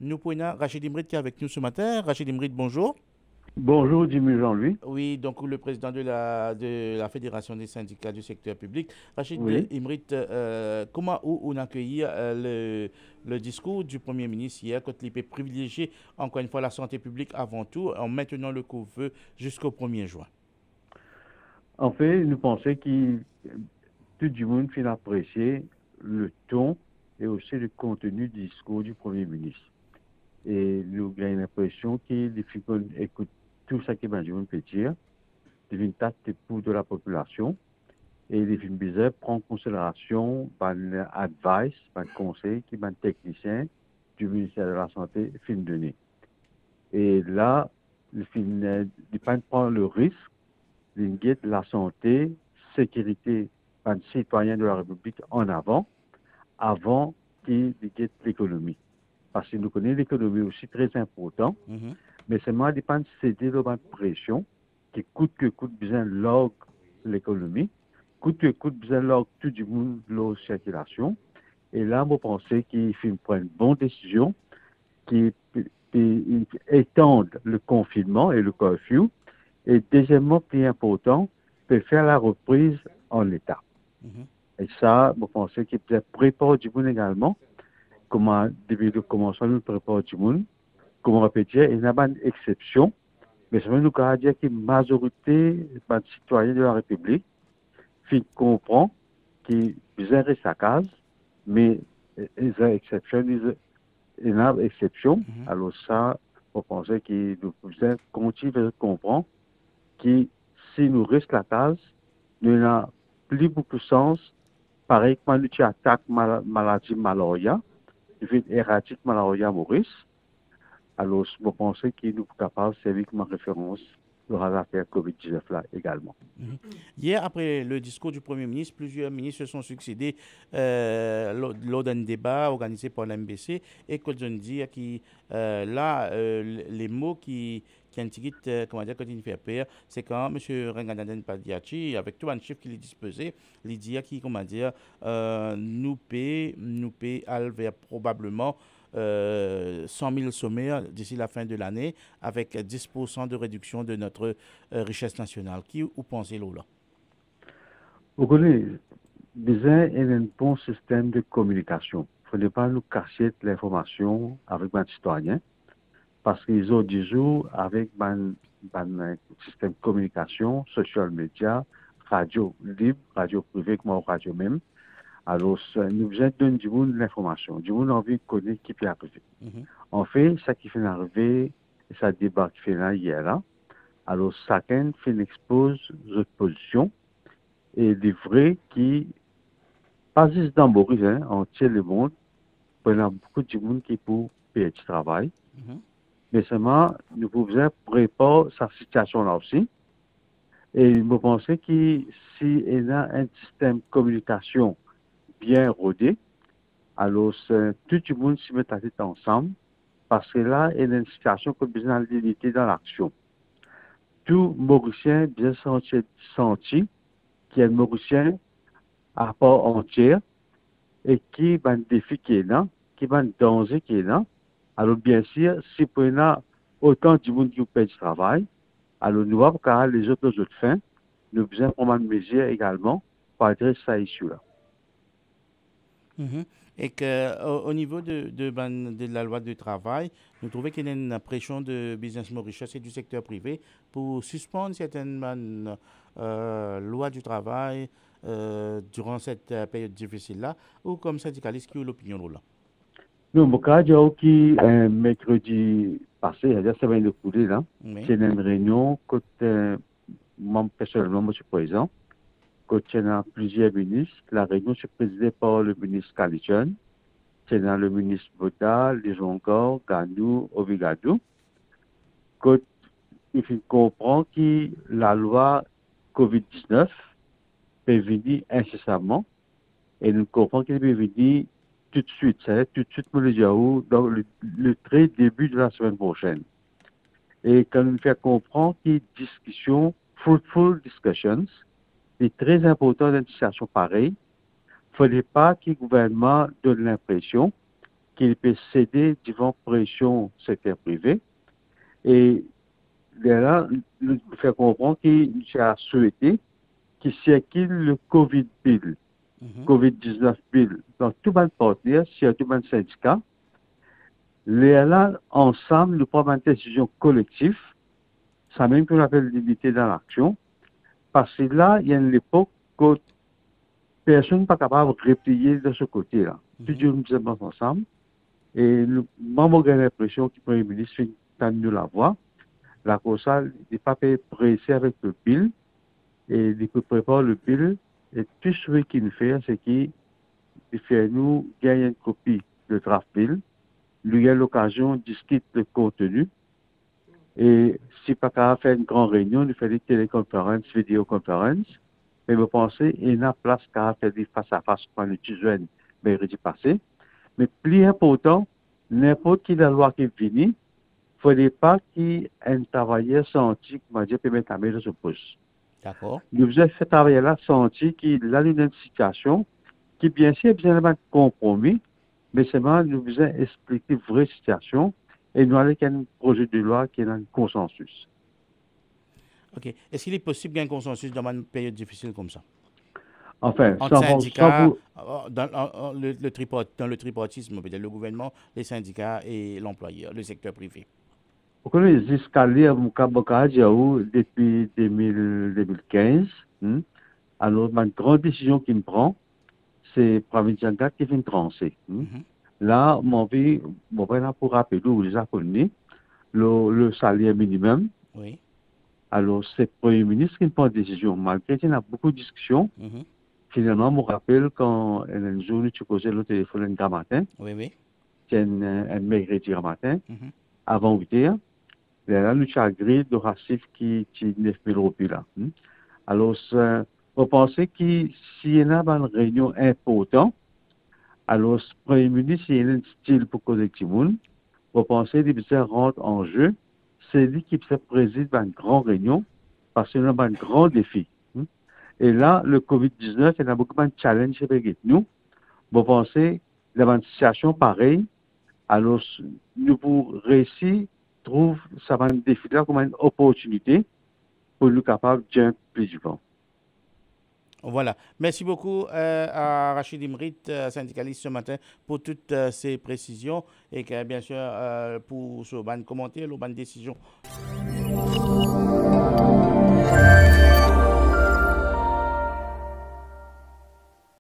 Nous prenons Rachid Imrit qui est avec nous ce matin. Rachid Imrit, bonjour. Bonjour, Jimmy Jean-Louis. Oui, donc le président de la Fédération des syndicats du secteur public. Rachid Oui. Imrit, comment on a accueilli le discours du Premier ministre hier quand il peut privilégier encore une fois la santé publique avant tout en maintenant le couvre-feu jusqu'au 1er juin? En fait, nous pensons que tout le monde fait apprécier le ton et aussi le contenu du discours du Premier ministre. Et nous avons l'impression qu'il écoute tout ce que Benjamin peut dire, il vient tâter pour de la population et il vient bien prendre en considération les advice, les conseils qui les techniciens du ministère de la Santé fin donner. Et là, il prend le risque guide la santé, sécurité des citoyens de la République en avant qu'il guide l'économie. Parce que nous connaissons l'économie aussi très important, Mhm. mais c'est moi dépend de céder de la pression qui coûte que coûte besoin log l'économie, coûte que coûte besoin log tout du monde la circulation. Et là, vous pensez qu'il faut prendre une bonne décision, qui étende le confinement et le curfew. Et deuxièmement, plus important, peut faire la reprise en état. Mhm. Et ça, vous pensez qu'il peut préparer du monde également, comment, depuis le commencement, nous préparer du monde, comment on peut dire, il n'y a pas d'exception, mais ça veut nous dire que la majorité des citoyens de la République comprend qu'ils ont sa case, mais ils ont exception, il y a une exception. Mhm. Alors ça, vous pensez que nous pouvons continuer à comprendre que si nous restons la case, nous n'avons plus beaucoup de sens. Pareil, quand nous attaquons la maladie malaria, nous faisons éradiquer malaria Maurice. Alors, je pense que nous sommes capables de servir comme référence dans l'affaire COVID-19 là également. Mhm. Hier, après le discours du Premier ministre, plusieurs ministres se sont succédés lors d'un débat organisé par l'MBC et que je dis que les mots qui indiquent, comment dire, quand il fait peur, c'est quand M. Renganaden Padiachi, avec tout un chiffre qu'il est disposé, il dit qui, comment dire, nous paie vers probablement 100 000 sommaires d'ici la fin de l'année avec 10% de réduction de notre richesse nationale. Qui ou pensez-vous là? Vous connaissez, déjà, il y a un bon système de communication. Il ne faut pas nous cacher l'information avec les citoyens parce qu'ils ont du jour avec un système de communication, social media, radio libre, radio privée, comme radio même. Alors, nous besoin de donner du monde l'information. Du monde a envie de connaître qui peut arriver. Mhm. En fait, ça qui fait arriver, ça débat qui fait là hier là. Alors, chacun fait expose notre position et des vrais qui, pas juste dans Boris, hein, entier le monde, il y a beaucoup de monde qui pour payer du travail. Mhm. Mais seulement, nous pouvons préparer sa situation là aussi. Et je pense que si il y a un système de communication bien rodé, alors tout le monde se met à tête ensemble parce que là, il y a une situation qui a besoin de l'unité dans l'action. Tout Mauricien bien senti qu'il y a un Mauricien à part entière et qui va un défi qui est là, qui va un danger qui est là. Alors bien sûr, si pour y a autant de monde qui paye du travail, alors nous avons car les autres fins, nous avons besoin de prendre une mesure également pour adresser ça issue-là. Mhm. Et qu'au niveau de la loi du travail, nous trouvons qu'il y a une pression de Business Mauritius et du secteur privé pour suspendre certaines lois du travail durant cette période difficile-là, ou comme syndicaliste qui ont l'opinion là. Nous, mon cas, qui mercredi passé, il y a la semaine de coulée, là, Oui. c'est une réunion côté, moi personnellement, moi je suis présent, côté il y a plusieurs ministres. La réunion se présidée par le ministre Kalichon, c'est dans le ministre Boda, Lisongor, Gandou, Ovigadou. Côté, il faut comprendre que la loi COVID-19 peut venir incessamment et nous comprenons qu'elle peut venir tout de suite, c'est tout de suite, pour le Yahoo, dans le très début de la semaine prochaine. Et quand nous fait comprendre que discussion, fruitful discussions, est très important dans une situation pareille, il ne fallait pas que le gouvernement donne l'impression qu'il peut céder devant pression secteur privé. Et là, nous fait comprendre qu'il a souhaité qu'il circule le COVID bill, COVID-19 bill, dans tout le partenaire, sur tout le syndicat. Là, ensemble, nous prenons une décision collective, ça même qu'on appelle l'unité dans l'action, parce que là, il y a une époque où personne n'est pas capable de replier de ce côté-là. Tout le monde nous avons ensemble, et nous avons l'impression que le Premier ministre fait nous la voix. La cause, il n'est pas pressé avec le bill, et il peut préparer le bill, et tout ce qu'il fait, c'est qu'il fait nous gagner une copie de draft bill, lui a l'occasion de discuter le contenu, et si pas qu'à faire une grande réunion, nous fait des téléconférences, vidéoconférences, mais vous pensez, il y a place qu'à faire des face-à-face quand le Tuesday, mercredi passé, mais plus important, n'importe qui la loi qui est venue, il ne faudrait pas qu'un travailleur senti, comment dire, peut mettre la main dans ce poste. D'accord. Nous faisons ce travail-là senti qu'il a une situation qui, bien sûr, a besoin de compromis, mais seulement nous faisons expliquer la vraie situation et nous allons avec un projet de loi qui est un consensus. OK. Est-ce qu'il est possible qu'il y ait un consensus dans une période difficile comme ça? Enfin, entre syndicats, dans le tripartisme, peut-être le gouvernement, les syndicats et l'employeur, le secteur privé. Vous connaissez les escaliers depuis 2015. Alors, ma grande décision qu'il me prend, c'est Pravichanga qui vient trancher. Là, mon vie, pour rappeler, vous les connaissez, le salaire minimum. Oui. Alors, c'est le Premier ministre qui prend une décision. Malgré qu'il y a beaucoup de discussions, finalement, je me rappelle quand un jour, tu causais le téléphone un matin. Oui, oui. C'est un mercredi matin, avant 8 heures. Là, nous avons agré de racif qui est 9 000 roupies là. Alors, vous pensez que s'il y a une réunion importante, alors, le Premier ministre, il y a un style pour collecter le monde. Vous pensez qu'il rentre en jeu, c'est lui qui préside une grande réunion, parce qu'il y a un grand défi. Et là, le COVID-19, il y a beaucoup de challenges avec nous. Vous pensez qu'il y a une situation pareille, alors nous pour réussir, trouve ça va un défi là comme une opportunité pour nous capables de jump plus du vent. Voilà. Merci beaucoup à Rachid Imrit, syndicaliste ce matin, pour toutes ces précisions et que, bien sûr pour ce ban commentaire, le ban décision.